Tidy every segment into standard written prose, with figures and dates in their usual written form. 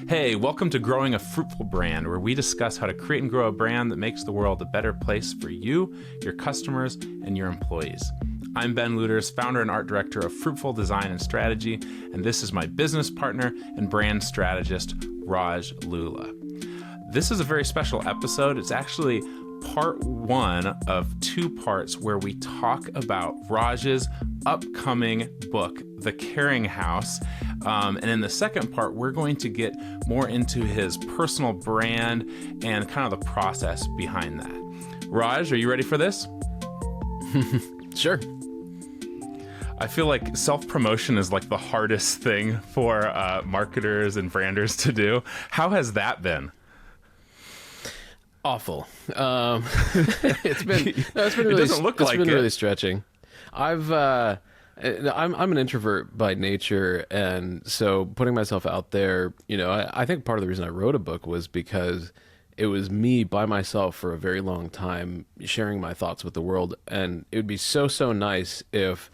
Hey, welcome to Growing a Fruitful Brand, where we discuss how to create and grow a brand that makes the world a better place for you, your customers, and your employees. I'm Ben Luters, founder and art director of Fruitful Design and Strategy, and this is my business partner and brand strategist, Raj Lula. This is a very special episode. It's actually part one of two parts where we talk about Raj's upcoming book, The Caring House. And in the second part, we're going to get more into his personal brand and kind of the process behind that. Raj, are you ready for this? Sure. I feel like self-promotion is like the hardest thing for marketers and branders to do. How has that been? Awful. It's been really, it doesn't look like it. Really stretching. I'm an introvert by nature, and so putting myself out there, I think part of the reason I wrote a book was because it was me by myself for a very long time sharing my thoughts with the world, and it would be so nice if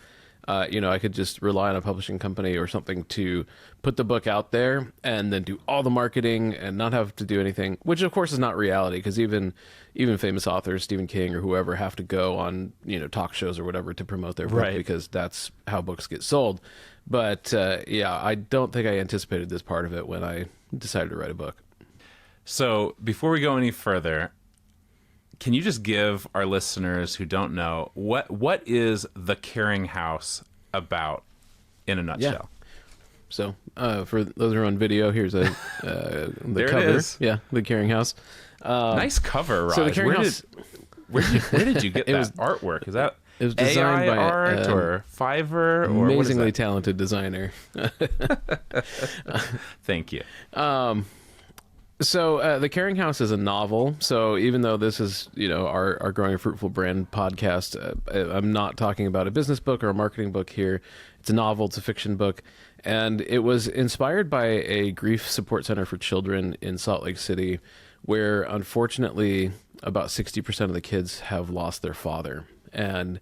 I could just rely on a publishing company or something to put the book out there and then do all the marketing and not have to do anything, which of course is not reality, because even famous authors, Stephen King or whoever, have to go on, talk shows or whatever to promote their book, right, because that's how books get sold. But I don't think I anticipated this part of it when I decided to write a book. So before we go any further, can you just give our listeners who don't know what is The Caring House about in a nutshell? Yeah. So for those who are on video, here's the there cover. It is. Yeah, The Caring House. Nice cover, Raj. So The Caring House. Where did you get that artwork? Is that it was designed AI by art or Fiverr? Or amazingly talented designer. Thank you. So The Caring House is a novel. So even though this is, our Growing a Fruitful Brand podcast, I'm not talking about a business book or a marketing book here. It's a novel. It's a fiction book. And it was inspired by a grief support center for children in Salt Lake City, where unfortunately about 60% of the kids have lost their father. And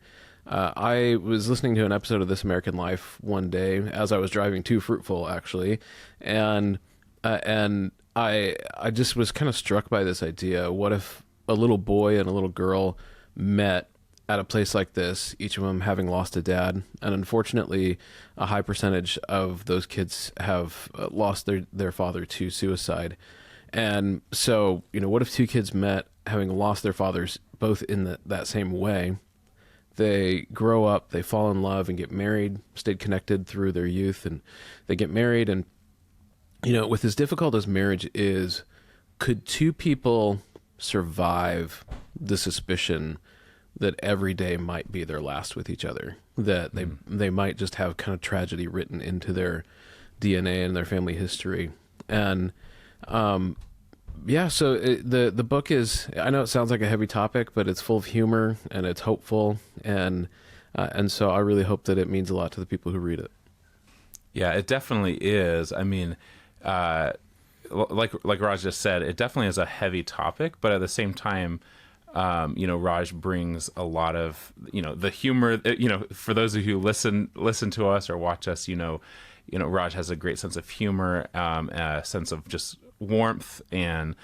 I was listening to an episode of This American Life one day as I was driving to Fruitful, actually. And I just was kind of struck by this idea. What if a little boy and a little girl met at a place like this, each of them having lost a dad? And unfortunately, a high percentage of those kids have lost their father to suicide. And so, what if two kids met having lost their fathers both in that same way? They grow up, they fall in love and get married, stayed connected through their youth, and they get married. And with as difficult as marriage is, could two people survive the suspicion that every day might be their last with each other? That they might just have kind of tragedy written into their DNA and their family history. And so the book is, I know it sounds like a heavy topic, but it's full of humor and it's hopeful. And so I really hope that it means a lot to the people who read it. Yeah, it definitely is. I mean, like Raj just said, it definitely is a heavy topic, but at the same time, Raj brings a lot of, the humor, for those of you who listen to us or watch us, Raj has a great sense of humor, a sense of just warmth and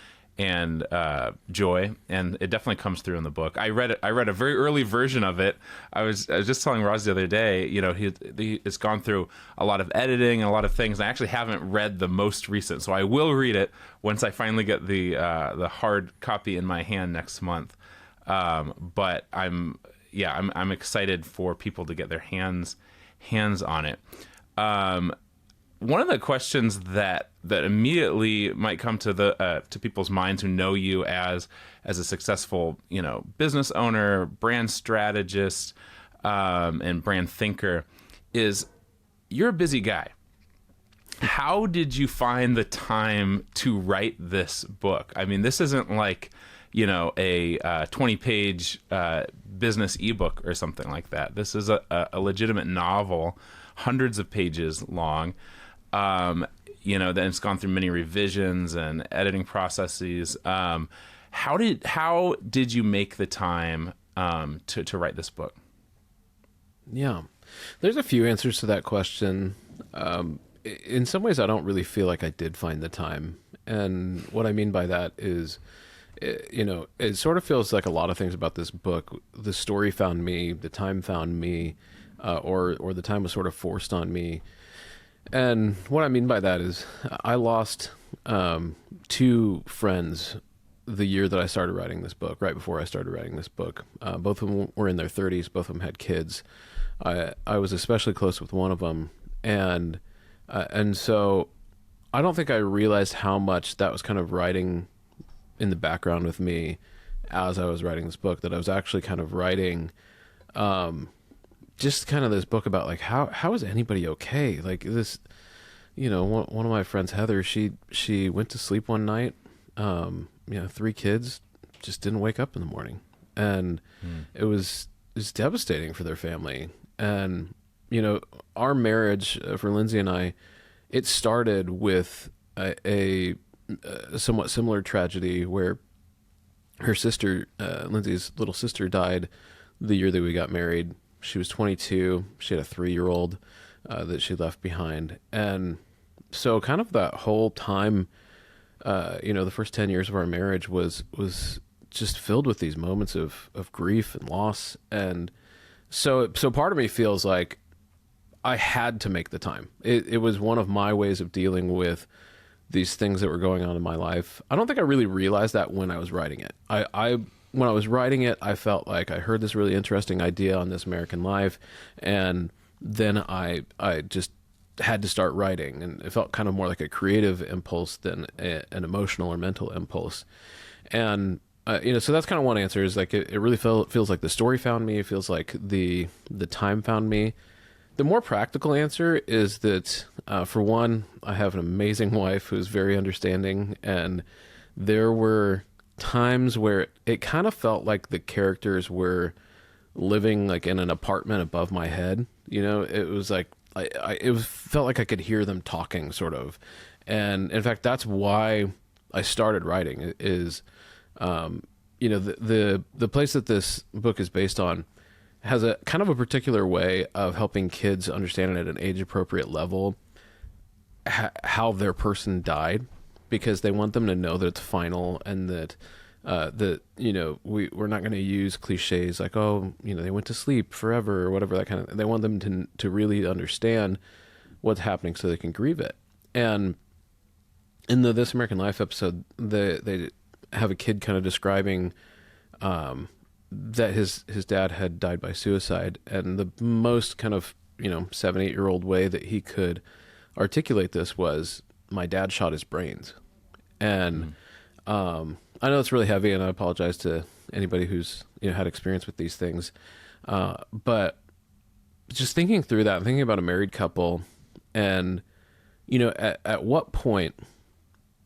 joy, and it definitely comes through in the book. I read a very early version of it. I was just telling Roz the other day, it's gone through a lot of editing and a lot of things. I actually haven't read the most recent, so I will read it once I finally get the hard copy in my hand next month. But I'm excited for people to get their hands on it. One of the questions that immediately might come to people's minds who know you as a successful, business owner, brand strategist, and brand thinker is, you're a busy guy. How did you find the time to write this book? I mean, this isn't like, a 20-page business ebook or something like that. This is a legitimate novel, hundreds of pages long. Then it's gone through many revisions and editing processes. How did you make the time to write this book? Yeah, there's a few answers to that question. in some ways, I don't really feel like I did find the time. And what I mean by that is, it sort of feels like a lot of things about this book. The story found me, the time found me, or the time was sort of forced on me. And what I mean by that is I lost two friends the year that I started writing this book, right before I started writing this book. Both of them were in their 30s. Both of them had kids. I was especially close with one of them. And so I don't think I realized how much that was kind of writing in the background with me as I was writing this book, that I was actually kind of writing just kind of this book about like, how is anybody okay? Like this, one of my friends, Heather, she went to sleep one night, 3 kids, just didn't wake up in the morning. And it was devastating for their family. And, our marriage for Lindsay and I, it started with a somewhat similar tragedy where her sister, Lindsay's little sister, died the year that we got married. She was 22. She had a 3-year-old that she left behind. And so kind of that whole time, the first 10 years of our marriage was just filled with these moments of grief and loss. And so part of me feels like I had to make the time. It was one of my ways of dealing with these things that were going on in my life. I don't think I really realized that when I was writing it. When I was writing it, I felt like I heard this really interesting idea on This American Life, and then I just had to start writing, and it felt kind of more like a creative impulse than an emotional or mental impulse. And so that's kind of one answer, is like it really feels like the story found me. It feels like the time found me. The more practical answer is that, for one, I have an amazing wife who's very understanding, and there were times where it kind of felt like the characters were living like in an apartment above my head. It was like it felt like I could hear them talking, sort of. And in fact, that's why I started writing. Is the place that this book is based on has a kind of a particular way of helping kids understand at an age appropriate level how their person died, because they want them to know that it's final, and that we're not going to use cliches like, they went to sleep forever or whatever, that kind of. They want them to really understand what's happening so they can grieve it. And in the This American Life episode, they have a kid kind of describing that his dad had died by suicide, and the most kind of 7-8-year-old way that he could articulate this was, my dad shot his brains. And I know it's really heavy, and I apologize to anybody who's had experience with these things, but just thinking through that and thinking about a married couple, and at what point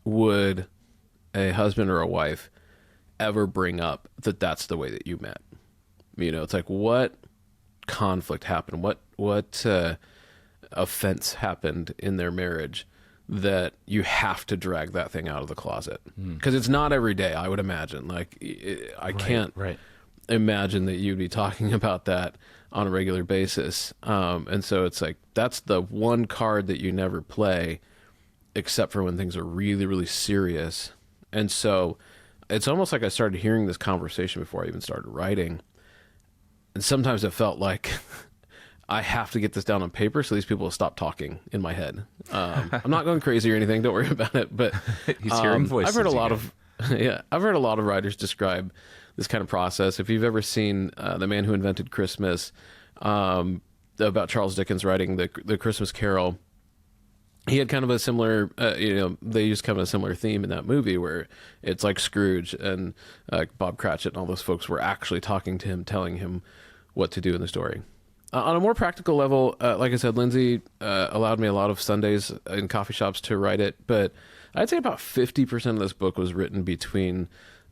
would a husband or a wife ever bring up that that's the way that you met? It's like, what conflict happened, what offense happened in their marriage that you have to drag that thing out of the closet? Because it's not every day, I would imagine. Like, I can't imagine that you'd be talking about that on a regular basis. And so it's like, that's the one card that you never play, except for when things are really, really serious. And so it's almost like I started hearing this conversation before I even started writing. And sometimes it felt like I have to get this down on paper so these people will stop talking in my head. I'm not going crazy or anything. Don't worry about it. But he's hearing voices. I've heard a lot of writers describe this kind of process. If you've ever seen The Man Who Invented Christmas, about Charles Dickens writing the Christmas Carol, he had kind of a similar, they used kind of a similar theme in that movie, where it's like Scrooge and Bob Cratchit and all those folks were actually talking to him, telling him what to do in the story. On a more practical level, like I said, Lindsay allowed me a lot of Sundays in coffee shops to write it, but I'd say about 50% of this book was written between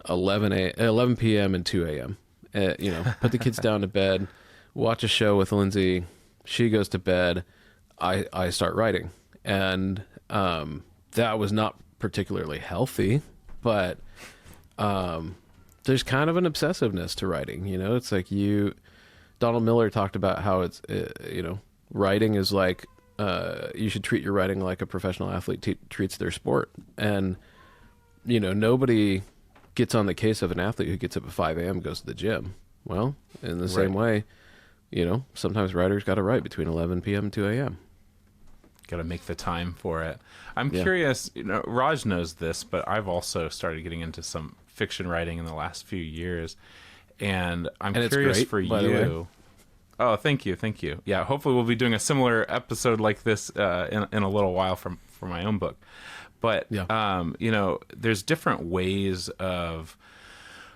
11 p.m. and 2 a.m. Put the kids down to bed, watch a show with Lindsay, she goes to bed, I start writing. And that was not particularly healthy, but there's kind of an obsessiveness to writing. It's like Donald Miller talked about how it's, writing is like you should treat your writing like a professional athlete treats their sport. And, nobody gets on the case of an athlete who gets up at 5 a.m. and goes to the gym. Well, in the same way, sometimes writers got to write between 11 p.m. and 2 a.m. Got to make the time for it. I'm curious, Raj knows this, but I've also started getting into some fiction writing in the last few years. And I'm curious great, for you. Oh, thank you. Yeah, hopefully we'll be doing a similar episode like this in a little while for my own book. But, there's different ways of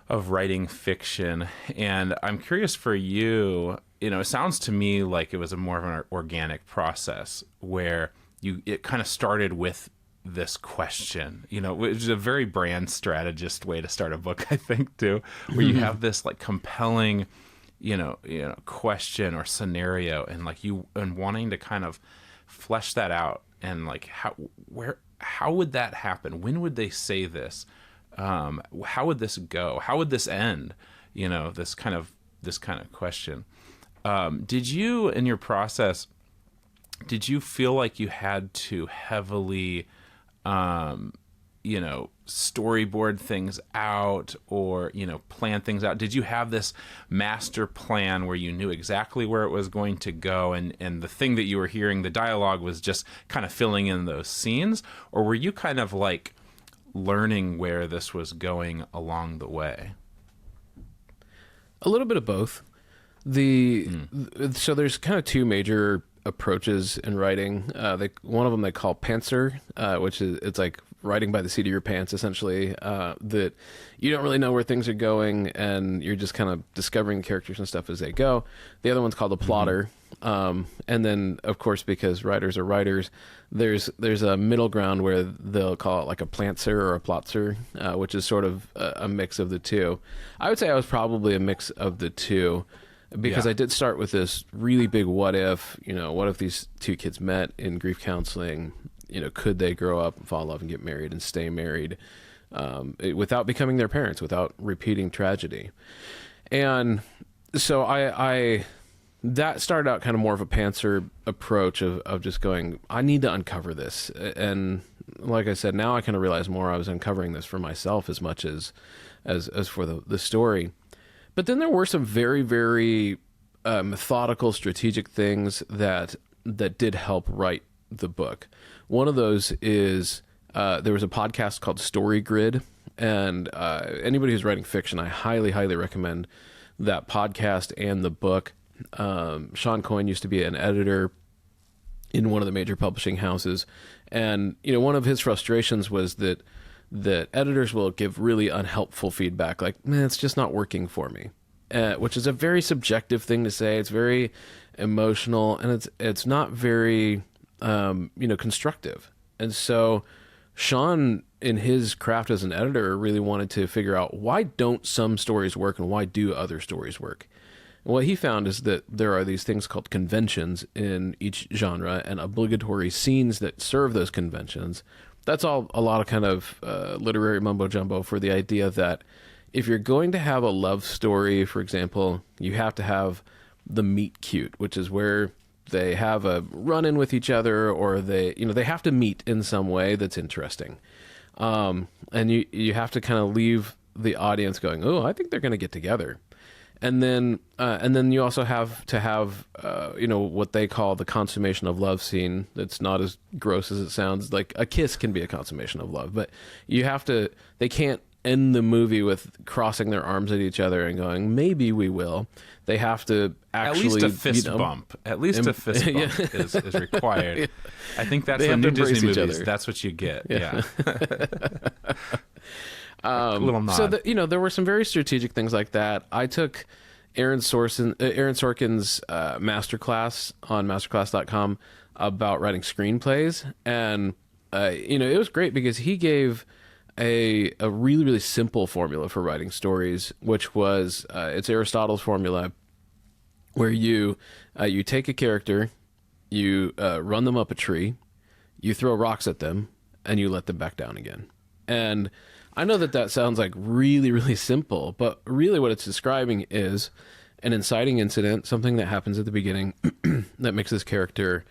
writing fiction. And I'm curious for you, it sounds to me like it was more of an organic process where it kind of started with this question, which is a very brand strategist way to start a book, I think, too, where you have this like compelling, question or scenario and wanting to kind of flesh that out and like how would that happen? When would they say this? How would this go? How would this end? This kind of question. Did you, in your process, did you feel like you had to heavily, storyboard things out or, plan things out? Did you have this master plan where you knew exactly where it was going to go and the thing that you were hearing, the dialogue was just kind of filling in those scenes? Or were you kind of like learning where this was going along the way? A little bit of both. So there's kind of two major approaches in writing. One of them they call pantser, which is it's like writing by the seat of your pants, essentially. That you don't really know where things are going, and you're just kind of discovering characters and stuff as they go. The other one's called a plotter, and then of course because writers are writers, there's a middle ground where they'll call it like a plantser or a plotzer, which is sort of a mix of the two. I would say I was probably a mix of the two. Because I did start with this really big what if these two kids met in grief counseling, could they grow up and fall in love and get married and stay married without becoming their parents, without repeating tragedy. And so I that started out kind of more of a pantser approach of just going, I need to uncover this. And like I said, now I kind of realize more I was uncovering this for myself as much as for the story. But then there were some very, very methodical, strategic things that did help write the book. One of those is there was a podcast called Story Grid, and anybody who's writing fiction, I highly, highly recommend that podcast and the book. Sean Coyne used to be an editor in one of the major publishing houses, and one of his frustrations was that editors will give really unhelpful feedback, like, man, it's just not working for me, which is a very subjective thing to say. It's very emotional, and it's not very, constructive. And so Sean, in his craft as an editor, really wanted to figure out why don't some stories work and why do other stories work. And what he found is that there are these things called conventions in each genre and obligatory scenes that serve those conventions. That's all a lot of kind of literary mumbo jumbo for the idea that if you're going to have a love story, for example, you have to have the meet cute, which is where they have a run-in with each other, or they have to meet in some way that's interesting. And you have to kind of leave the audience going, oh, I think they're going to get together. And then you also have to have, what they call the consummation of love scene. That's not as gross as it sounds. Like a kiss can be a consummation of love, but they can't end the movie with crossing their arms at each other and going, maybe we will. They have to actually... At least a fist bump. At least a fist bump is required. Yeah. I think that's the new Disney movies. That's what you get. Yeah. A little nod. So there were some very strategic things like that. I took Aaron Sorkin's masterclass on masterclass.com about writing screenplays, and it was great because he gave a really, really simple formula for writing stories, which was it's Aristotle's formula, where you take a character, you run them up a tree, you throw rocks at them, and you let them back down again. And I know that sounds like really, really simple, but really what it's describing is an inciting incident, something that happens at the beginning that makes this character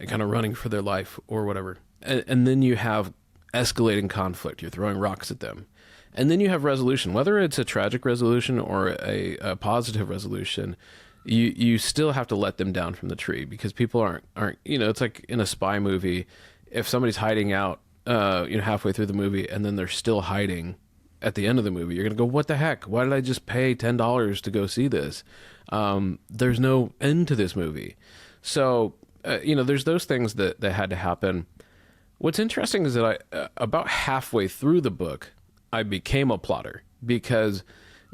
kind of running for their life or whatever. And then you have escalating conflict. You're throwing rocks at them. And then you have resolution, whether it's a tragic resolution or a positive resolution. You still have to let them down from the tree, because people aren't it's like in a spy movie. If somebody's hiding out halfway through the movie and then they're still hiding at the end of the movie, you're gonna go, what the heck? Why did I just pay $10 to go see this? There's no end to this movie. So there's those things that had to happen. What's interesting is that I about halfway through the book, I became a plotter, because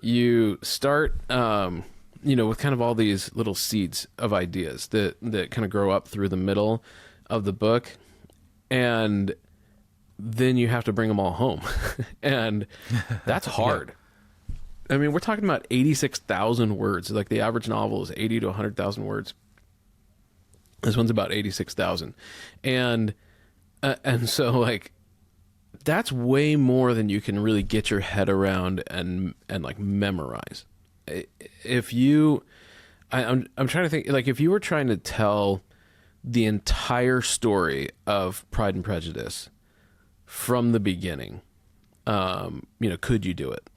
you start with kind of all these little seeds of ideas that kind of grow up through the middle of the book, and then you have to bring them all home. And that's hard. Yeah. I mean, we're talking about 86,000 words. Like, the average novel is 80 to 100,000 words. This one's about 86,000. And so, like, that's way more than you can really get your head around and like memorize. If you, I'm trying to think, like, if you were trying to tell the entire story of Pride and Prejudice from the beginning, could you do it?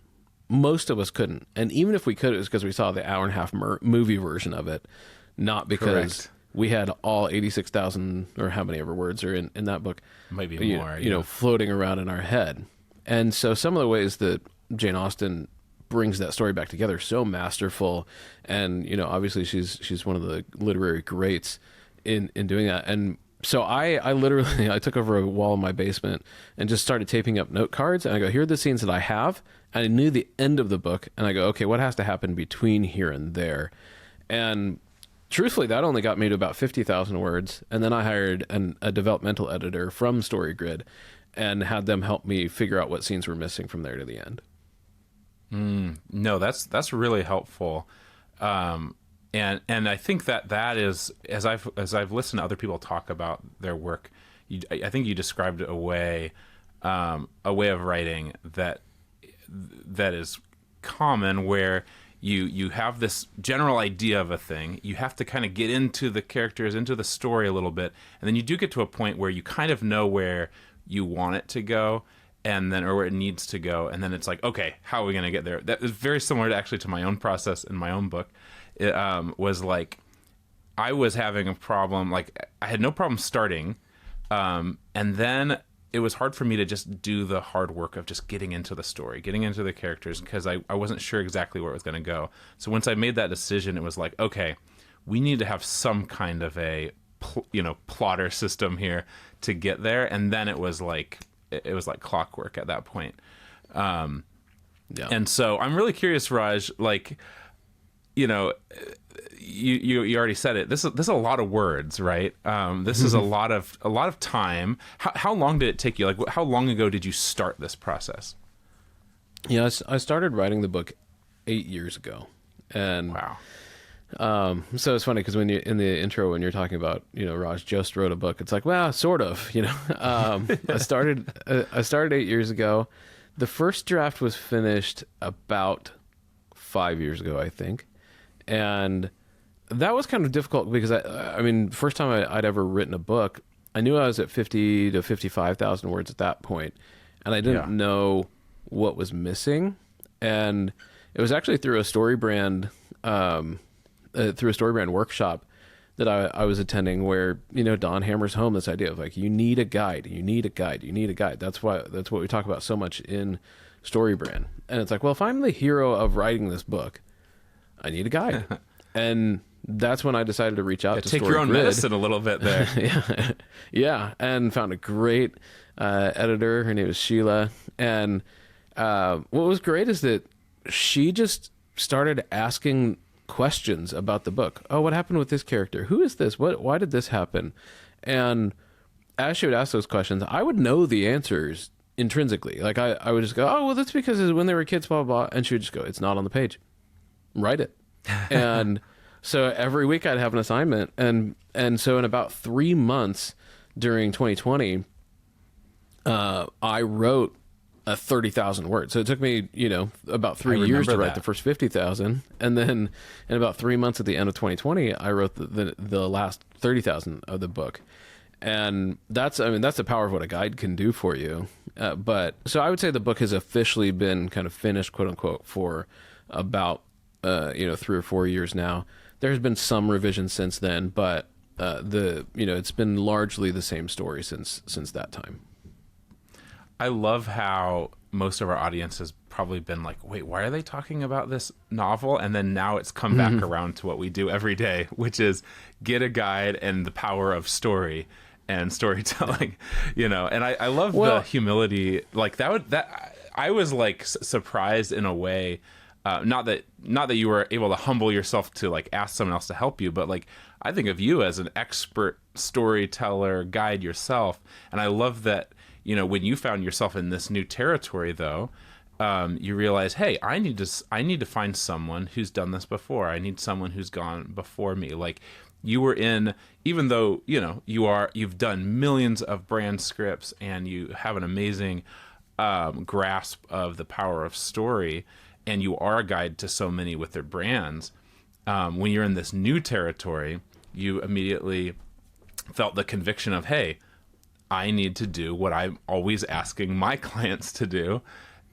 Most of us couldn't. And even if we could, it was because we saw the hour and a half movie version of it, not because Correct. we had all 86,000 or how many ever words are in that book, Maybe more, floating around in our head. And so some of the ways that Jane Austen brings that story back together, so masterful. And, obviously she's one of the literary greats in doing that. And so I literally, I took over a wall in my basement and just started taping up note cards. And I go, here are the scenes that I have. And I knew the end of the book. And I go, okay, what has to happen between here and there? And truthfully, that only got me to about 50,000 words. And then I hired a developmental editor from StoryGrid and had them help me figure out what scenes were missing from there to the end. No, that's really helpful. And I think that is, as I've listened to other people talk about their work, I think you described a way of writing that is common, where you have this general idea of a thing, you have to kind of get into the characters, into the story a little bit, and then you do get to a point where you kind of know where you want it to go, or where it needs to go, and then it's like, okay, how are we going to get there? That is very similar to my own process in my own book. It was like, I was having a problem, like, I had no problem starting, and then it was hard for me to just do the hard work of just getting into the story, getting into the characters, because I wasn't sure exactly where it was going to go. So once I made that decision, it was like, okay, we need to have some kind of a plotter system here to get there. And then it was like clockwork at that point. Yeah. And so I'm really curious, Raj, like, you already said it. This is a lot of words, right? This is a lot of time. How long did it take you? Like, how long ago did you start this process? Yeah, I started writing the book 8 years ago, and wow. So it's funny because when you in the intro, when you're talking about, Raj just wrote a book, it's like, well, sort of, I started 8 years ago. The first draft was finished about 5 years ago, I think. And that was kind of difficult because I mean, first time I'd ever written a book, I knew I was at 50 to 55,000 words at that point, and I didn't know what was missing. And it was actually through a Story Brand, workshop that I was attending, where, Don hammers home this idea of, like, you need a guide, you need a guide, you need a guide. That's what we talk about so much in Story Brand. And it's like, well, if I'm the hero of writing this book, I need a guide. And that's when I decided to reach out to take your own medicine a little bit there. Yeah. And found a great editor. Her name is Sheila. And what was great is that she just started asking questions about the book. Oh, what happened with this character? Who is this? Why did this happen? And as she would ask those questions, I would know the answers intrinsically. Like, I would just go, oh, well, that's because when they were kids, blah, blah, blah. And she would just go, it's not on the page. Write it. And so every week I'd have an assignment. And so in about 3 months during 2020, I wrote 30,000 words. So it took me, about 3 years to remember write that. the first 50,000. And then in about 3 months at the end of 2020, I wrote the last 30,000 of the book. And that's the power of what a guide can do for you. But so I would say the book has officially been kind of finished, quote unquote, for about, 3 or 4 years now. There's been some revisions since then, but it's been largely the same story since that time. I love how most of our audience has probably been like, wait, why are they talking about this novel? And then now it's come back around to what we do every day, which is get a guide and the power of story and storytelling, and I love the humility. Like I was like surprised in a way, not that you were able to humble yourself to like ask someone else to help you, but like, I think of you as an expert storyteller guide yourself. And I love that, when you found yourself in this new territory though, you realize, hey, I need to find someone who's done this before. I need someone who's gone before me. Like you were even though, you've done millions of brand scripts and you have an amazing grasp of the power of story, and you are a guide to so many with their brands. When you're in this new territory, you immediately felt the conviction of, hey, I need to do what I'm always asking my clients to do,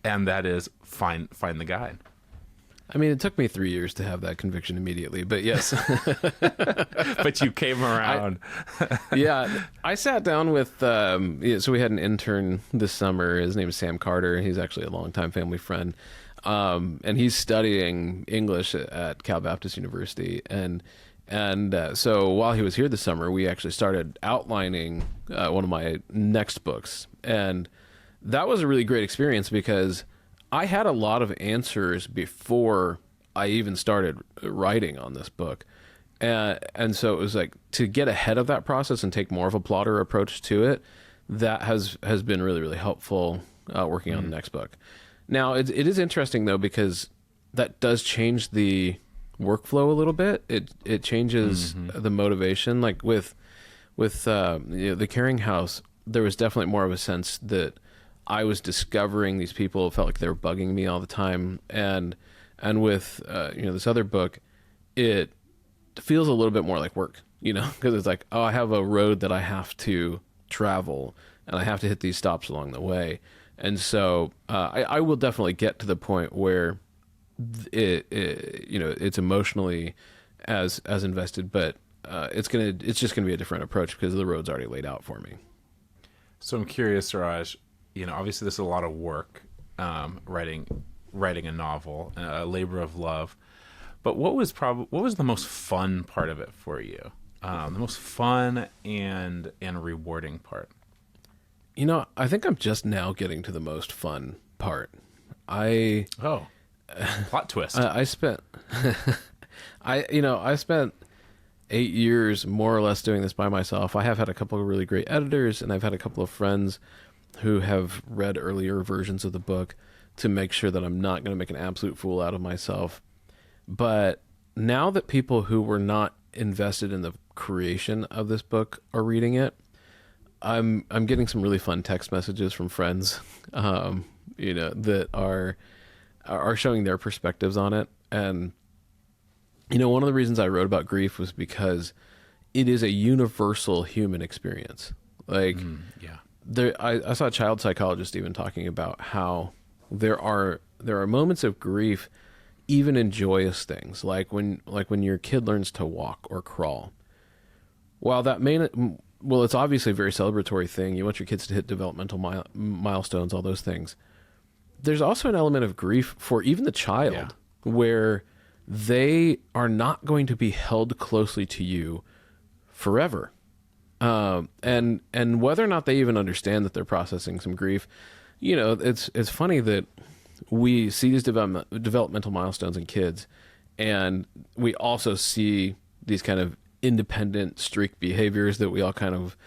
and that is find the guide. I mean, it took me 3 years to have that conviction immediately, but yes. But you came around. I sat down with, so we had an intern this summer. His name is Sam Carter. He's actually a longtime family friend. And he's studying English at Cal Baptist University. And so while he was here this summer, we actually started outlining one of my next books. And that was a really great experience because I had a lot of answers before I even started writing on this book. And so it was like to get ahead of that process and take more of a plotter approach to it, that has been really, really helpful working on the next book. Now, it is interesting, though, because that does change the workflow a little bit. It changes the motivation. Like with the Caring House, there was definitely more of a sense that I was discovering these people who felt like they were bugging me all the time. And with this other book, it feels a little bit more like work, because it's like, oh, I have a road that I have to travel, and I have to hit these stops along the way. And so I will definitely get to the point where it's emotionally as invested, but it's just gonna be a different approach because the road's already laid out for me. So I'm curious, Raj. Obviously this is a lot of work, writing a novel, a labor of love. But what was the most fun part of it for you? The most fun and rewarding part. I think I'm just now getting to the most fun part. Plot twist. I spent, I spent 8 years more or less doing this by myself. I have had a couple of really great editors, and I've had a couple of friends who have read earlier versions of the book to make sure that I'm not going to make an absolute fool out of myself. But now that people who were not invested in the creation of this book are reading it, I'm getting some really fun text messages from friends, that are showing their perspectives on it. And, one of the reasons I wrote about grief was because it is a universal human experience. Like, I saw a child psychologist even talking about how there are moments of grief, even in joyous things, like when your kid learns to walk or crawl. While that it's obviously a very celebratory thing. You want your kids to hit developmental milestones, all those things. There's also an element of grief for even the child, where they are not going to be held closely to you forever. And whether or not they even understand that they're processing some grief, it's funny that we see these developmental milestones in kids, and we also see these kind of independent streak behaviors that we all kind of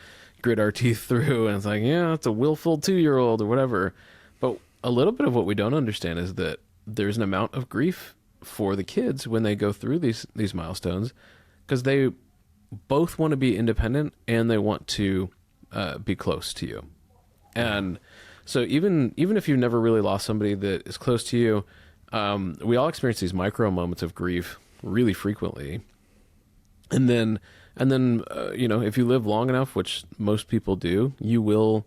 grit our teeth through, and it's like, it's a willful 2-year-old or whatever. But a little bit of what we don't understand is that there's an amount of grief for the kids when they go through these milestones, because they both want to be independent and they want to be close to you. And so even if you've never really lost somebody that is close to you, we all experience these micro moments of grief really frequently. And then if you live long enough, which most people do, you will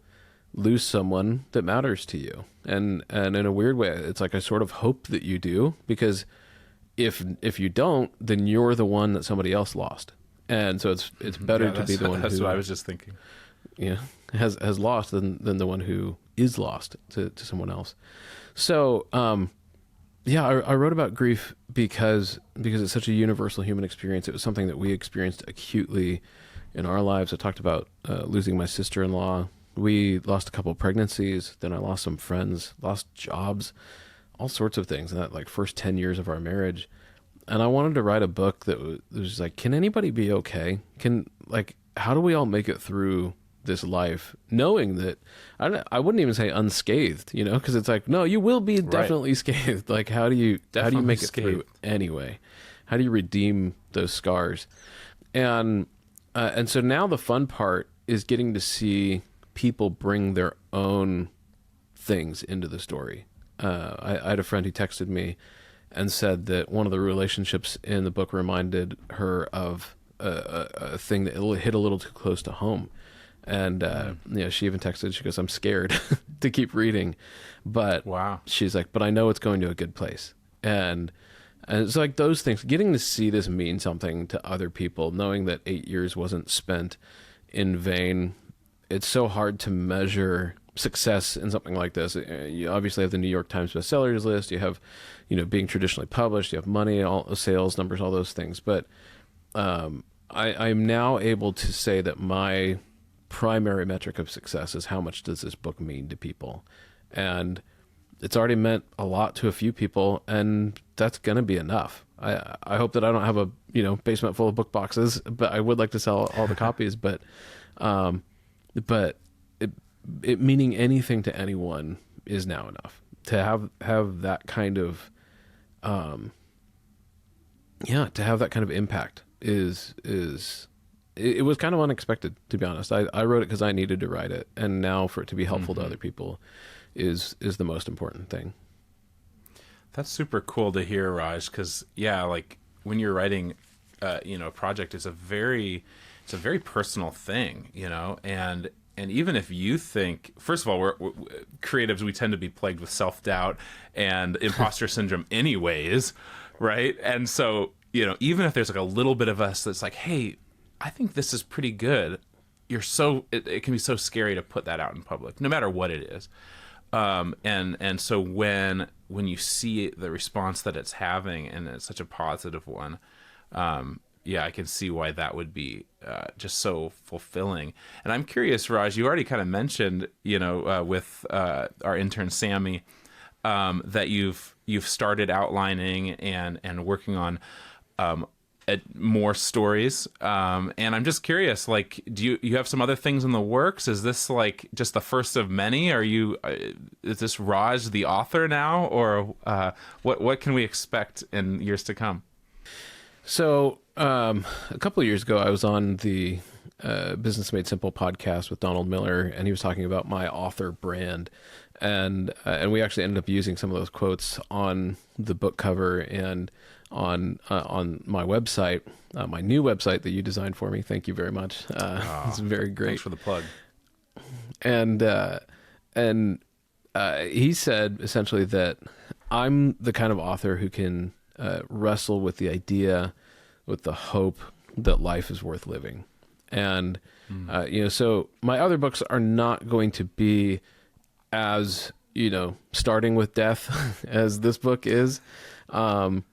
lose someone that matters to you. And in a weird way, it's like I sort of hope that you do, because if you don't, then you're the one that somebody else lost. And so it's better to be the one that's who, what I was just thinking. Has lost than the one who is lost to someone else. So, I wrote about grief because it's such a universal human experience. It was something that we experienced acutely in our lives. I talked about losing my sister-in-law. We lost a couple of pregnancies. Then I lost some friends, lost jobs, all sorts of things in that like first 10 years of our marriage. And I wanted to write a book that was just like, can anybody be okay? How do we all make it through this life, knowing that I wouldn't even say unscathed, because it's like, no, you will be definitely scathed. Like, how do you make it through anyway? How do you redeem those scars? And so now the fun part is getting to see people bring their own things into the story. I had a friend who texted me and said that one of the relationships in the book reminded her of a thing that hit a little too close to home. And, she even texted, she goes, I'm scared to keep reading, but wow. She's like, but I know it's going to a good place. And it's like those things, getting to see this mean something to other people, knowing that 8 years wasn't spent in vain. It's so hard to measure success in something like this. You obviously have the New York Times bestsellers list. You have, being traditionally published, you have money, all sales numbers, all those things. But, I'm now able to say that my primary metric of success is how much does this book mean to people. And it's already meant a lot to a few people, and that's going to be enough. I hope that I don't have a, basement full of book boxes, but I would like to sell all the copies, but it meaning anything to anyone is now enough. To have that kind of, to have that kind of impact is it was kind of unexpected, to be honest. I wrote it because I needed to write it, and now for it to be helpful to other people is the most important thing. That's super cool to hear, Raj, because like when you're writing, a project is it's a very personal thing, and even if you think, first of all, we're creatives, we tend to be plagued with self-doubt and imposter syndrome anyways, right? And so, even if there's like a little bit of us that's like, hey, I think this is pretty good, it can be so scary to put that out in public, no matter what it is. And so when you see the response that it's having, and it's such a positive one, I can see why that would be just so fulfilling. And I'm curious, Raj, you already kind of mentioned, with our intern Sammy, that you've started outlining and working on more stories. And I'm just curious, like, do you have some other things in the works? Is this like just the first of many? Is this Raj the author now, or what can we expect in years to come? So a couple of years ago, I was on the Business Made Simple podcast with Donald Miller, and he was talking about my author brand. And we actually ended up using some of those quotes on the book cover and on my website, my new website that you designed for me. Thank you very much. It's very great. Thanks for the plug. And he said essentially that I'm the kind of author who can wrestle with the idea, with the hope that life is worth living. And, so my other books are not going to be as, starting with death as this book is. But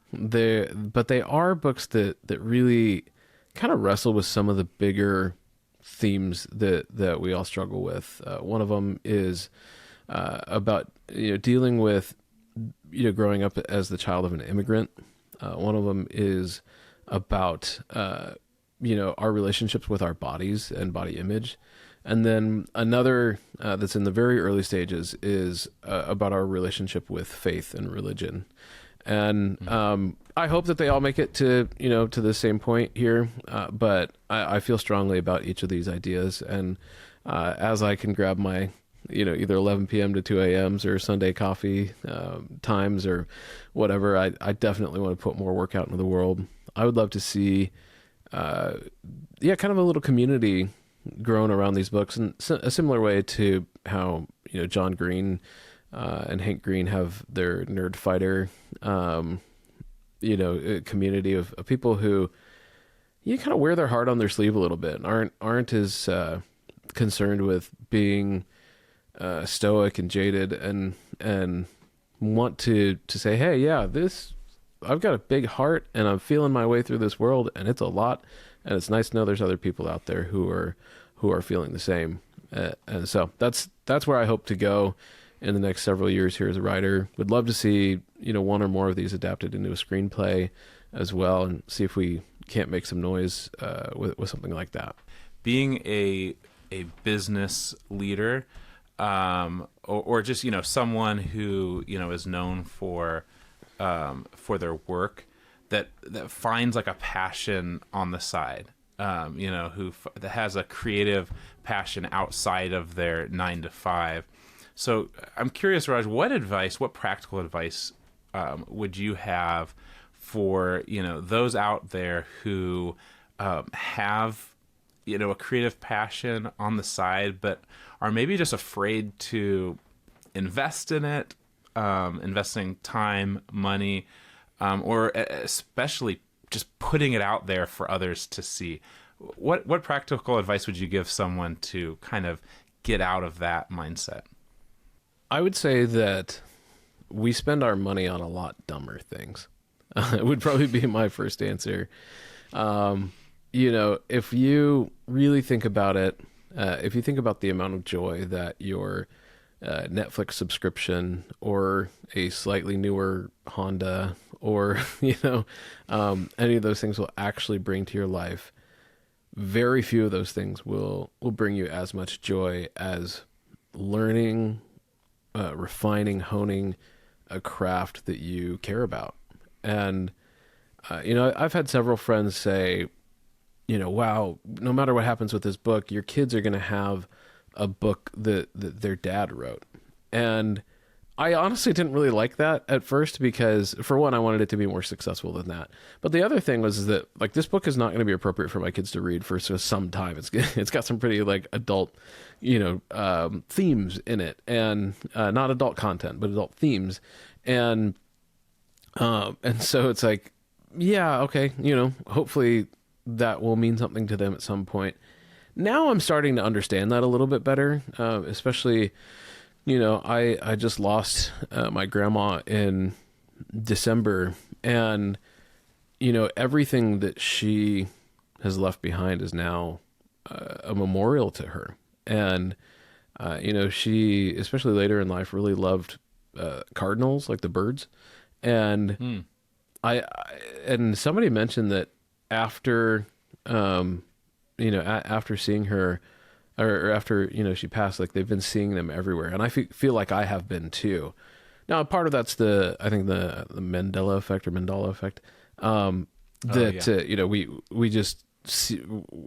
they are books that really kind of wrestle with some of the bigger themes that we all struggle with. One of them is about dealing with growing up as the child of an immigrant. One of them is about our relationships with our bodies and body image. And then another that's in the very early stages is about our relationship with faith and religion. And I hope that they all make it to the same point here. But I feel strongly about each of these ideas. And as I can grab my either 11 p.m. to 2 a.m.s or Sunday coffee times or whatever. I definitely want to put more work out into the world. I would love to see, kind of a little community grown around these books in a similar way to how, John Green and Hank Green have their Nerd Fighter, a community of people who kind of wear their heart on their sleeve a little bit, and aren't as concerned with being stoic and jaded, and want to say, hey, yeah, I've got a big heart and I'm feeling my way through this world, and it's a lot, and it's nice to know there's other people out there who are feeling the same. And so that's where I hope to go in the next several years here as a writer. Would love to see, one or more of these adapted into a screenplay as well, and see if we can't make some noise with something like that. Being a business leader, or just someone who is known for their work, that finds like a passion on the side, that has a creative passion outside of their 9 to 5. So I'm curious, Raj, what practical advice would you have for those out there who have a creative passion on the side, but are maybe just afraid to invest in it, investing time, money, or especially just putting it out there for others to see? What practical advice would you give someone to kind of get out of that mindset? I would say that we spend our money on a lot dumber things. It would probably be my first answer. If you really think about it, if you think about the amount of joy that your Netflix subscription or a slightly newer Honda or, any of those things will actually bring to your life, very few of those things will bring you as much joy as learning, refining, honing a craft that you care about. And, I've had several friends say, wow, no matter what happens with this book, your kids are going to have a book that their dad wrote. And I honestly didn't really like that at first because, for one, I wanted it to be more successful than that. But the other thing was that, like, this book is not going to be appropriate for my kids to read for some time. It's got some pretty, like, adult, themes in it, and not adult content, but adult themes. And so it's like, yeah, okay, hopefully that will mean something to them at some point. Now I'm starting to understand that a little bit better, especially, I just lost my grandma in December, and, everything that she has left behind is now a memorial to her. And, she, especially later in life, really loved cardinals, like the birds. And and somebody mentioned that after, after seeing her, or after, she passed, like, they've been seeing them everywhere. And I feel like I have been too. Now, part of that's the Mandela effect, we just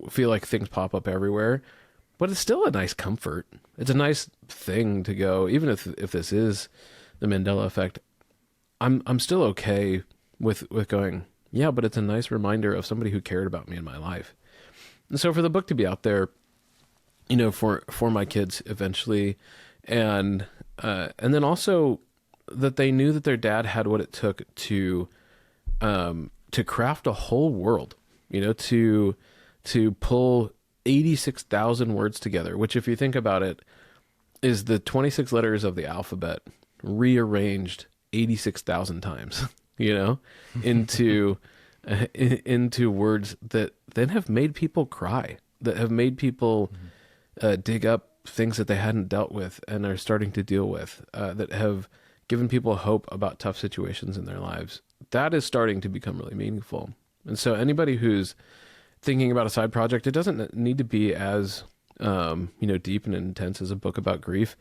feel like things pop up everywhere, but it's still a nice comfort. It's a nice thing to go, even if this is the Mandela effect, I'm still okay with going, yeah, but it's a nice reminder of somebody who cared about me in my life. And so for the book to be out there, for my kids eventually, and then also that they knew that their dad had what it took to craft a whole world, to pull 86,000 words together, which, if you think about it, is the 26 letters of the alphabet rearranged 86,000 times, into words that then have made people cry, that have made people dig up things that they hadn't dealt with and are starting to deal with, that have given people hope about tough situations in their lives. That is starting to become really meaningful. And so anybody who's thinking about a side project, it doesn't need to be as, deep and intense as a book about grief.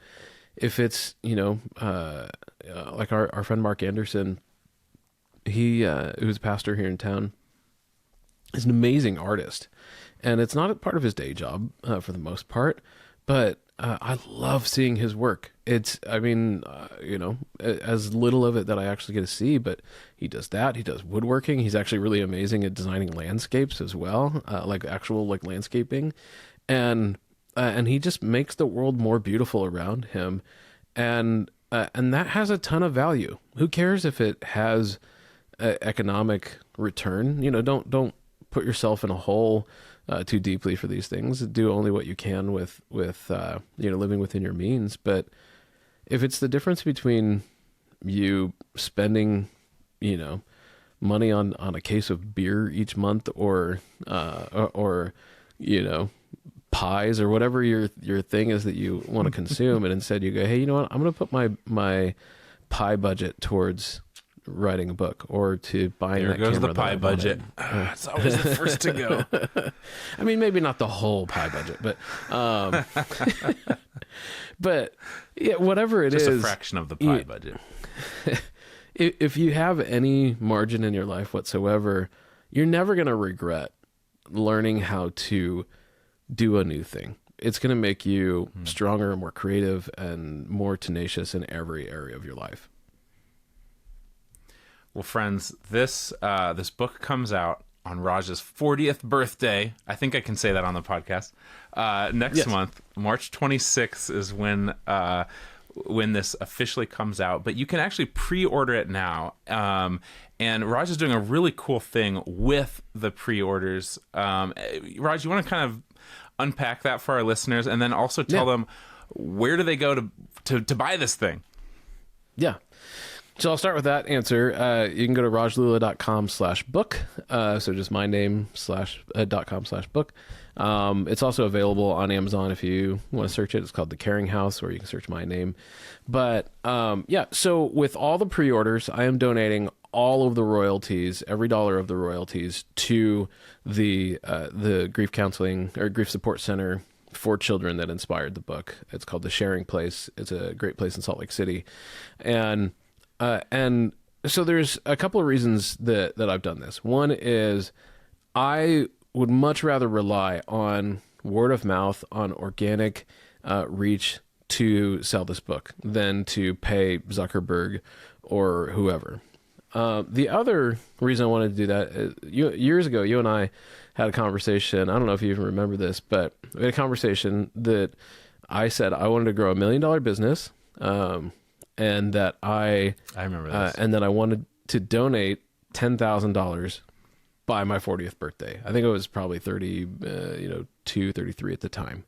If it's, like our friend Mark Anderson, who's a pastor here in town, is an amazing artist. And it's not a part of his day job, for the most part, but I love seeing his work. It's, I mean, as little of it that I actually get to see, but he does that. He does woodworking. He's actually really amazing at designing landscapes as well, like actual like landscaping, and he just makes the world more beautiful around him, and that has a ton of value. Who cares if it has economic return? Don't put yourself in a hole too deeply for these things. Do only what you can with living within your means. But if it's the difference between you spending, money on a case of beer each month, or pies or whatever your thing is that you want to consume, and instead you go, hey, you know what? I'm going to put my pie budget towards writing a book, or to buying There that goes camera the pie budget. It's always the first to go. I mean, maybe not the whole pie budget, but but yeah, whatever it Just is, a fraction of the pie budget. If you have any margin in your life whatsoever, you're never going to regret learning how to do a new thing. It's going to make you stronger and more creative and more tenacious in every area of your life. Well, friends, this book comes out on Raj's 40th birthday. I think I can say that on the podcast. Next month, March 26th is when this officially comes out. But you can actually pre-order it now. And Raj is doing a really cool thing with the pre-orders. Raj, you want to kind of unpack that for our listeners, and then also tell them where do they go to buy this thing? Yeah. So I'll start with that answer. You can go to rajlula.com/book. So just my name /.com/book. It's also available on Amazon if you want to search it. It's called The Caring House, or you can search my name. But so with all the pre-orders, I am donating all of the royalties, every dollar of the royalties, to the grief counseling or grief support center for children that inspired the book. It's called The Sharing Place. It's a great place in Salt Lake City. And so there's a couple of reasons that I've done this. One is I would much rather rely on word of mouth, on organic reach to sell this book than to pay Zuckerberg or whoever. The other reason I wanted to do that is years ago, you and I had a conversation. I don't know if you even remember this, but we had a conversation that I said I wanted to grow $1 million business. And that I remember this. And that I wanted to donate $10,000 by my 40th birthday. I think it was probably 33 at the time.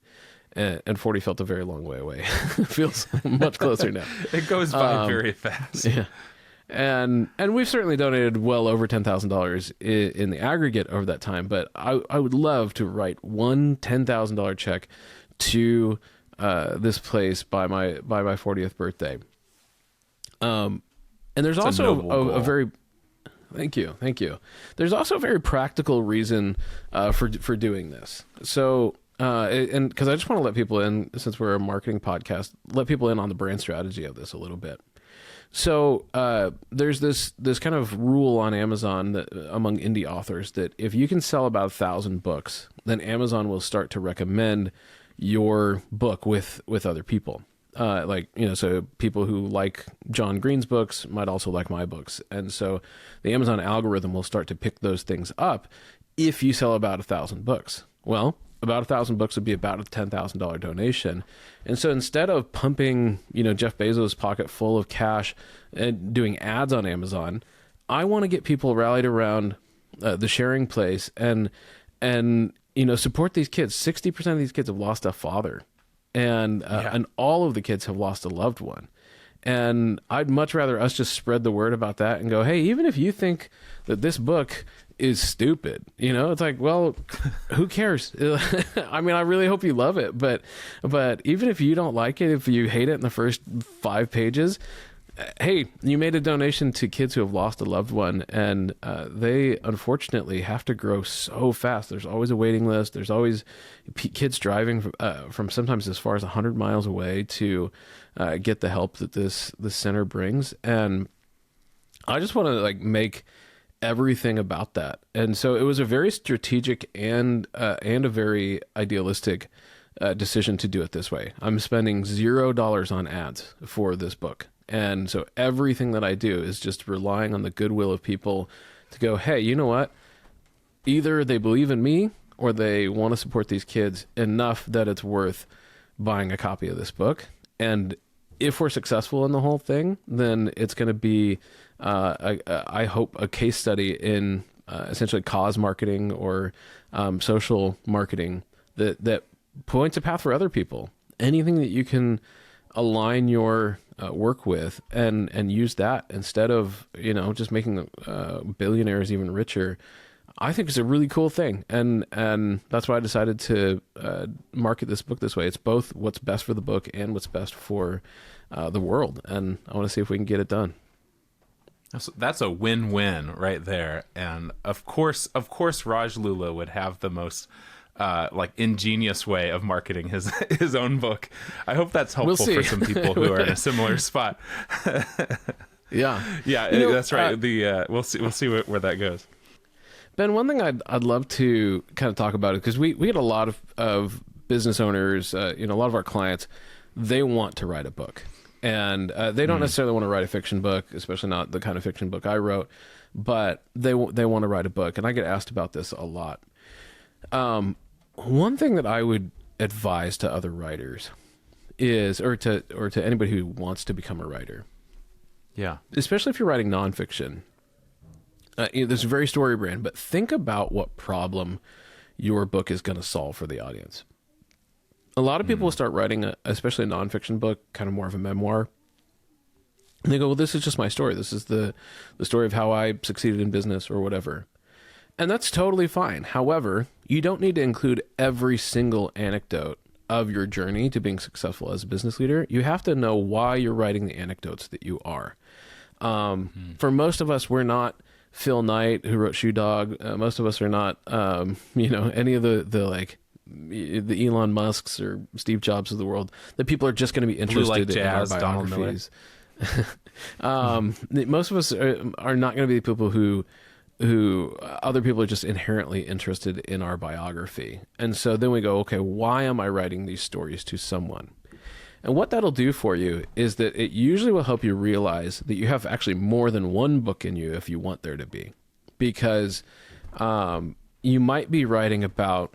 And 40 felt a very long way away. It feels much closer now. It goes by very fast. Yeah. And we've certainly donated well over $10,000 in the aggregate over that time. But I would love to write one $10,000 check to this place by my 40th birthday. And there's also a very, thank you. There's also a very practical reason for doing this. So, and because I just want to let people in, since we're a marketing podcast, let people in on the brand strategy of this a little bit. So there's this kind of rule on Amazon that among indie authors that if you can sell about 1,000 books, then Amazon will start to recommend your book with other people. So people who like John Green's books might also like my books. And so the Amazon algorithm will start to pick those things up if you sell about 1,000 books. Well, about 1,000 books would be about a $10,000 donation. And so instead of pumping, Jeff Bezos' pocket full of cash and doing ads on Amazon, I want to get people rallied around the Sharing Place and support these kids. 60% of these kids have lost a father. And all of the kids have lost a loved one. And I'd much rather us just spread the word about that and go, hey, even if you think that this book is stupid, it's like, well, who cares? I mean, I really hope you love it, but even if you don't like it, if you hate it in the first 5 pages, hey, you made a donation to kids who have lost a loved one, and they unfortunately have to grow so fast. There's always a waiting list. There's always kids driving from sometimes as far as 100 miles away to get the help that this center brings. And I just want to make everything about that. And so it was a very strategic and a very idealistic decision to do it this way. I'm spending $0 on ads for this book. And so everything that I do is just relying on the goodwill of people to go, hey, you know what? Either they believe in me or they want to support these kids enough that it's worth buying a copy of this book. And if we're successful in the whole thing, then it's going to be, I hope, a case study in essentially cause marketing or social marketing that points a path for other people. Anything that you can align your work with and use that instead of, just making billionaires even richer, I think is a really cool thing. And that's why I decided to market this book this way. It's both what's best for the book and what's best for the world. And I want to see if we can get it done. That's a win-win right there. And of course, Raj Lula would have the most ingenious way of marketing his own book. I hope that's helpful for some people who are in a similar spot. Yeah, that's right. We'll see where that goes. Ben, one thing I'd love to kind of talk about it, because we get a lot of business owners, a lot of our clients, they want to write a book, and they don't necessarily want to write a fiction book, especially not the kind of fiction book I wrote, but they want to write a book, and I get asked about this a lot. One thing that I would advise to other writers is, or to anybody who wants to become a writer, especially if you're writing nonfiction. This is very story brand, but think about what problem your book is going to solve for the audience. A lot of people will start writing, especially a nonfiction book, kind of more of a memoir. And they go, well, this is just my story. This is the story of how I succeeded in business or whatever. And that's totally fine. However, you don't need to include every single anecdote of your journey to being successful as a business leader. You have to know why you're writing the anecdotes that you are. For most of us, we're not Phil Knight, who wrote Shoe Dog. Most of us are not, any of the Elon Musks or Steve Jobs of the world. That people are just going to be interested in our biographies. Most of us are not going to be the people who other people are just inherently interested in our biography. And so then we go, okay, why am I writing these stories to someone? And what that'll do for you is that it usually will help you realize that you have actually more than one book in you if you want there to be. Because you might be writing about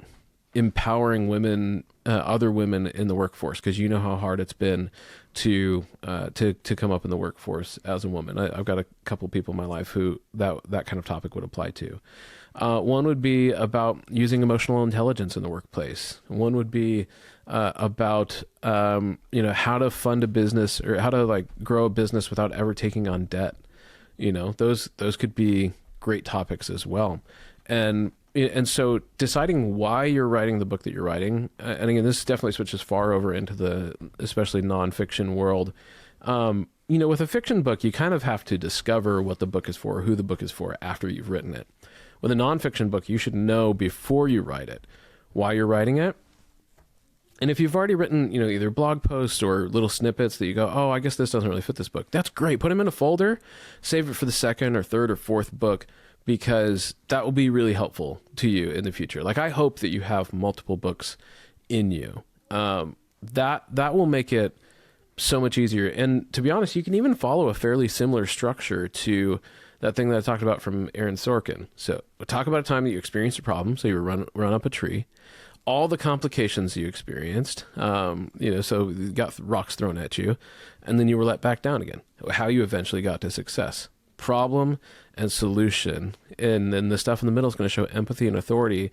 empowering women, other women in the workforce, because you know how hard it's been to come up in the workforce as a woman. I've got a couple people in my life who that kind of topic would apply to. One would be about using emotional intelligence in the workplace. One would be about how to fund a business or how to grow a business without ever taking on debt. Those could be great topics as well. And so deciding why you're writing the book that you're writing, and again, this definitely switches far over into the especially nonfiction world. With a fiction book, you kind of have to discover what the book is for, who the book is for after you've written it. With a nonfiction book, you should know before you write it why you're writing it. And if you've already written, either blog posts or little snippets that you go, oh, I guess this doesn't really fit this book, that's great. Put them in a folder, save it for the second or third or fourth book, because that will be really helpful to you in the future. I hope that you have multiple books in you. That will make it so much easier. And to be honest, you can even follow a fairly similar structure to that thing that I talked about from Aaron Sorkin. So talk about a time that you experienced a problem. So you run up a tree, all the complications you experienced, so you got rocks thrown at you, and then you were let back down again. How you eventually got to success. Problem and solution. And then the stuff in the middle is going to show empathy and authority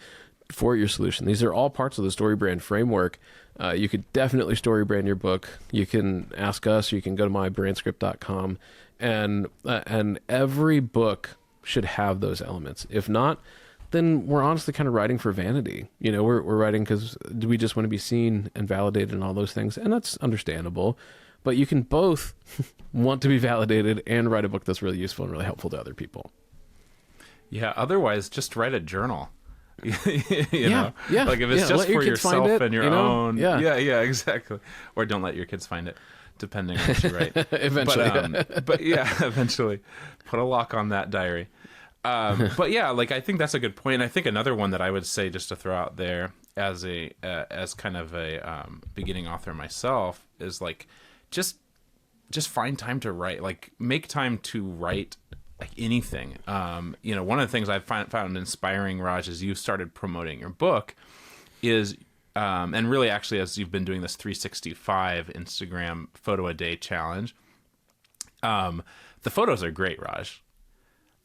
for your solution. These are all parts of the story brand framework. You could definitely story brand your book. You can ask us, or you can go to mybrandscript.com, and every book should have those elements. If not, then we're honestly kind of writing for vanity. We're writing because we just want to be seen and validated and all those things, and that's understandable. But you can both want to be validated and write a book that's really useful and really helpful to other people. Yeah, otherwise just write a journal. you know? Yeah. If it's just for yourself and your own. Yeah, exactly. Or don't let your kids find it, depending on what you write. Eventually. But yeah, eventually. Put a lock on that diary. But yeah, I think that's a good point. I think another one that I would say, just to throw out there, as kind of a beginning author myself is like just find time to write, like make time to write like anything. One of the things I've found inspiring, Raj, as you started promoting your book is, and really actually as you've been doing this 365 Instagram photo a day challenge, the photos are great, Raj.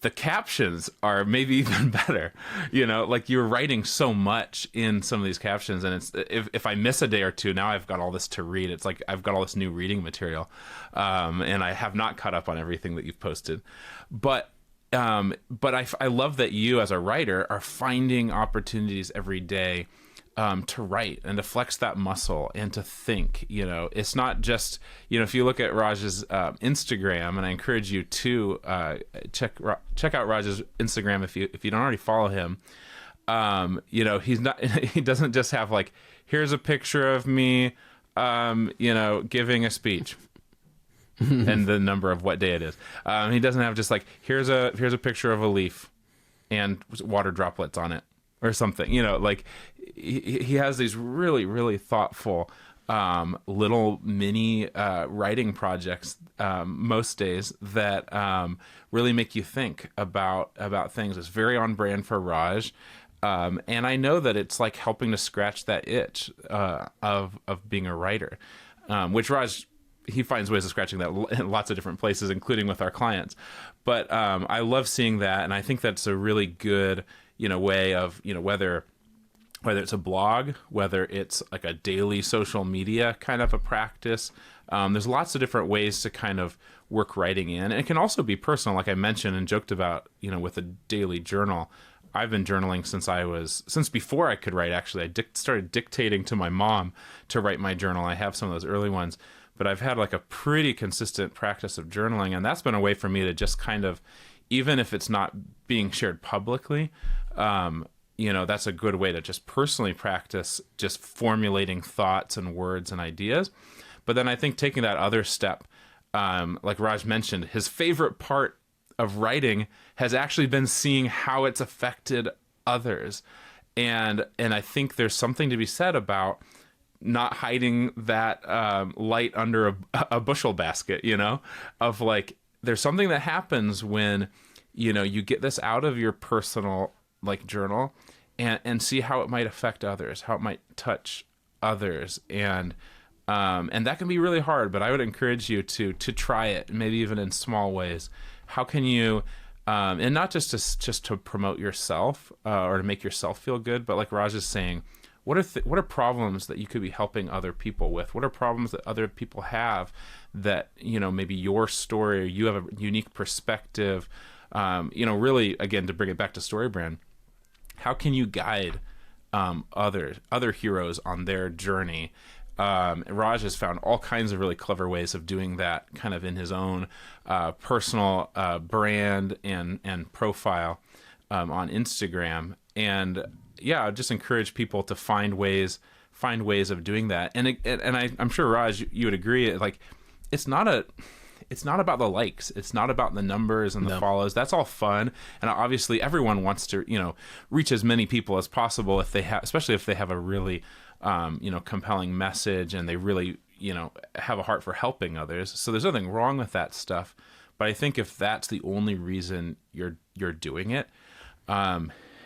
The captions are maybe even better. Like you're writing so much in some of these captions, and it's if I miss a day or two, now I've got all this to read. It's like I've got all this new reading material, and I have not caught up on everything that you've posted. But I love that you as a writer are finding opportunities every day to write and to flex that muscle and to think. It's not just, if you look at Raj's Instagram, and I encourage you to check out Raj's Instagram if you don't already follow him. He doesn't just have like, here's a picture of me, giving a speech. And the number of what day it is. He doesn't have just like, here's a picture of a leaf and water droplets on it or something. Like he has these really, really thoughtful little mini writing projects most days that really make you think about things. It's very on brand for Raj. And I know that it's like helping to scratch that itch of being a writer, which Raj, he finds ways of scratching that in lots of different places, including with our clients. But I love seeing that, and I think that's a really good, way of, whether it's a blog, whether it's like a daily social media kind of a practice. There's lots of different ways to kind of work writing in, and it can also be personal, like I mentioned and joked about, with a daily journal. I've been journaling since before I could write. Actually, I started dictating to my mom to write my journal. I have some of those early ones. But I've had like a pretty consistent practice of journaling, and that's been a way for me to just kind of, even if it's not being shared publicly, that's a good way to just personally practice just formulating thoughts and words and ideas. But then I think taking that other step, like Raj mentioned, his favorite part of writing has actually been seeing how it's affected others. And I think there's something to be said about not hiding that light under a bushel basket, of like, there's something that happens when, you get this out of your personal like journal and see how it might affect others, how it might touch others. And that can be really hard, but I would encourage you to try it, maybe even in small ways. How can you, and not just to promote yourself or to make yourself feel good, but like Raj is saying, what are problems that you could be helping other people with? What are problems that other people have that, maybe your story, or you have a unique perspective, really, again, to bring it back to Story Brand, how can you guide other heroes on their journey? Raj has found all kinds of really clever ways of doing that kind of in his own personal brand and profile on Instagram. And yeah, I just encourage people to find ways of doing that. And I'm sure, Raj, you would agree, like, it's not about the likes. It's not about the numbers and the follows. That's all fun. And obviously everyone wants to, reach as many people as possible especially if they have a really, compelling message and they really, have a heart for helping others. So there's nothing wrong with that stuff. But I think if that's the only reason you're doing it,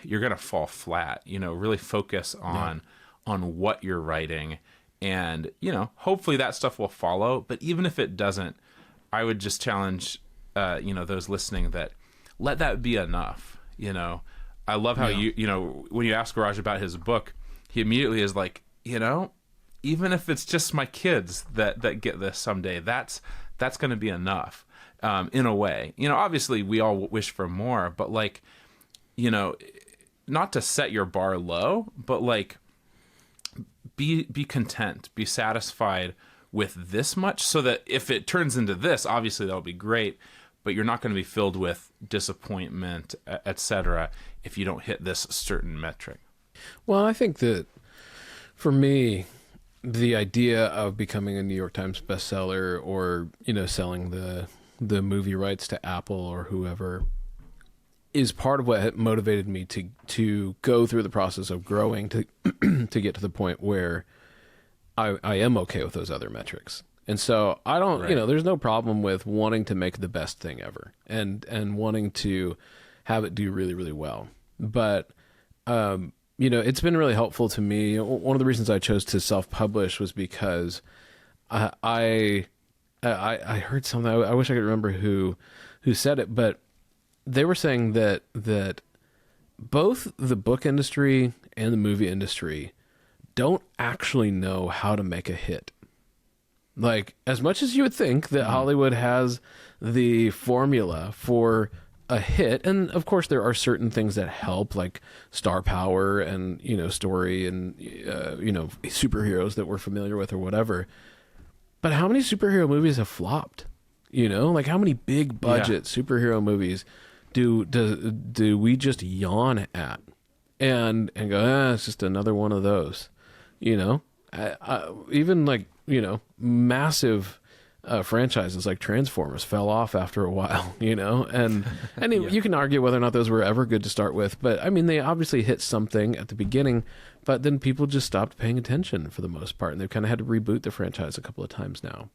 you're going to fall flat. Really focus on what you're writing, and, hopefully that stuff will follow. But even if it doesn't, I would just challenge, those listening that let that be enough. I love how when you ask Raj about his book, he immediately is like, even if it's just my kids that get this someday, that's going to be enough, in a way. Obviously we all wish for more, but like, not to set your bar low, but like be content, be satisfied with this much, so that if it turns into this, obviously that'll be great, but you're not going to be filled with disappointment, etc., if you don't hit this certain metric. Well, I think that for me, the idea of becoming a New York Times bestseller, or, selling the movie rights to Apple or whoever, is part of what motivated me to go through the process of growing to to get to the point where I am okay with those other metrics. And so I don't, Right. there's no problem with wanting to make the best thing ever and wanting to have it do really, really well. But, it's been really helpful to me. One of the reasons I chose to self-publish was because I heard something. I wish I could remember who said it, but they were saying that both the book industry and the movie industry don't actually know how to make a hit. Like, as much as you would think that Hollywood has the formula for a hit, and of course there are certain things that help, like star power and, story and, superheroes that we're familiar with or whatever. But how many superhero movies have flopped? Like how many big budget superhero movies do we just yawn at and go, it's just another one of those, even like, massive franchises like Transformers fell off after a while, and you can argue whether or not those were ever good to start with, but I mean, they obviously hit something at the beginning, but then people just stopped paying attention for the most part, and they've kind of had to reboot the franchise a couple of times now.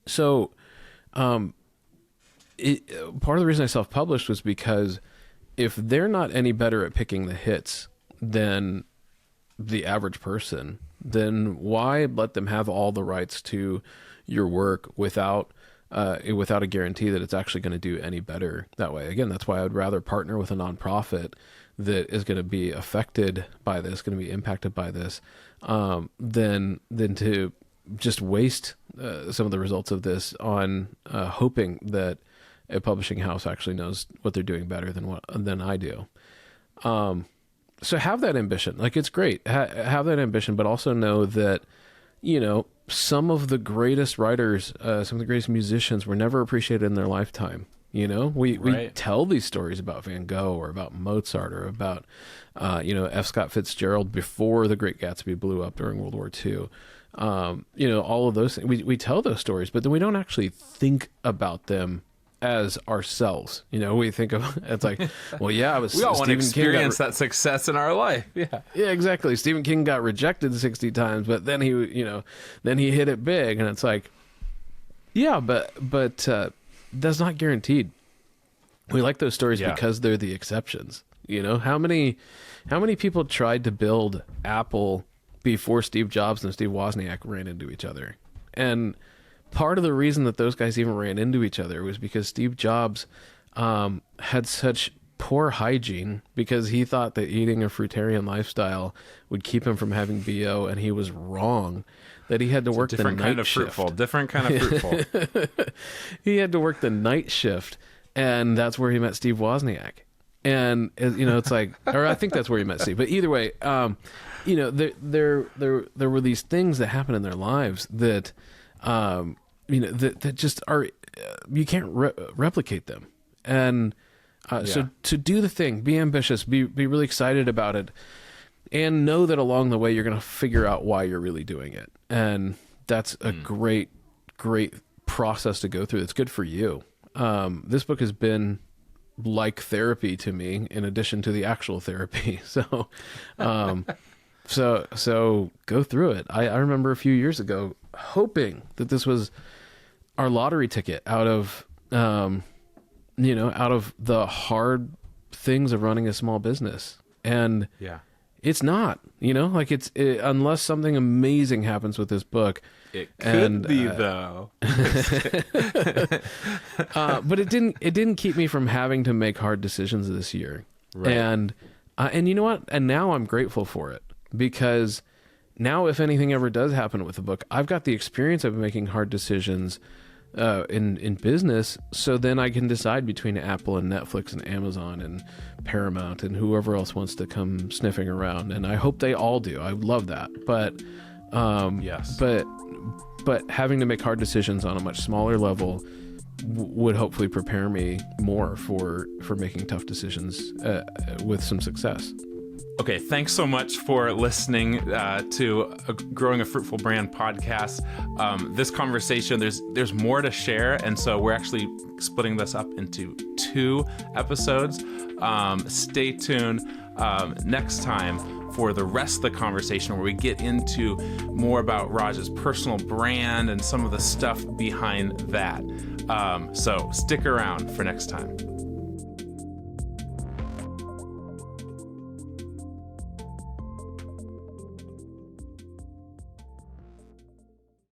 So, part of the reason I self-published was because if they're not any better at picking the hits than the average person, then why let them have all the rights to your work without a guarantee that it's actually going to do any better that way? Again, that's why I would rather partner with a nonprofit that is going to be affected by this, going to be impacted by this, than to just waste some of the results of this on hoping that a publishing house actually knows what they're doing better than I do. So have that ambition. Like, it's great. Have that ambition, but also know that, some of the greatest writers, some of the greatest musicians were never appreciated in their lifetime. We tell these stories about Van Gogh or about Mozart or about, F. Scott Fitzgerald before The Great Gatsby blew up during World War II. All of those things. We tell those stories, but then we don't actually think about them as ourselves. We think of it's like, well, yeah, we all want to experience that success in our life. Yeah, exactly. Stephen King got rejected 60 times, but then he hit it big, and it's like, yeah, but that's not guaranteed. We like those stories because they're the exceptions. How many people tried to build Apple before Steve Jobs and Steve Wozniak ran into each other? And part of the reason that those guys even ran into each other was because Steve Jobs had such poor hygiene because he thought that eating a fruitarian lifestyle would keep him from having BO, and he was wrong. That he had to work the night shift. Different kind of fruitful. He had to work the night shift, and that's where he met Steve Wozniak. And it's like, or I think that's where he met Steve. But either way, there were these things that happened in their lives that. That just are, you can't replicate them. And so to do the thing, be ambitious, be really excited about it, and know that along the way you're going to figure out why you're really doing it. And that's a great process to go through. It's good for you. This book has been like therapy to me in addition to the actual therapy. So, so go through it. I remember a few years ago hoping that this was our lottery ticket out of the hard things of running a small business. And it's not, unless something amazing happens with this book. It could be though. But it didn't keep me from having to make hard decisions this year. Right. And you know what? And now I'm grateful for it, because now if anything ever does happen with the book, I've got the experience of making hard decisions in business, so then I can decide between Apple and Netflix and Amazon and Paramount and whoever else wants to come sniffing around. And I hope they all do. I love that. But yes. But having to make hard decisions on a much smaller level would hopefully prepare me more for making tough decisions with some success. Okay, thanks so much for listening to Growing a Fruitful Brand podcast. This conversation, there's more to share, and so we're actually splitting this up into 2 episodes. Stay tuned next time for the rest of the conversation, where we get into more about Raj's personal brand and some of the stuff behind that. So stick around for next time.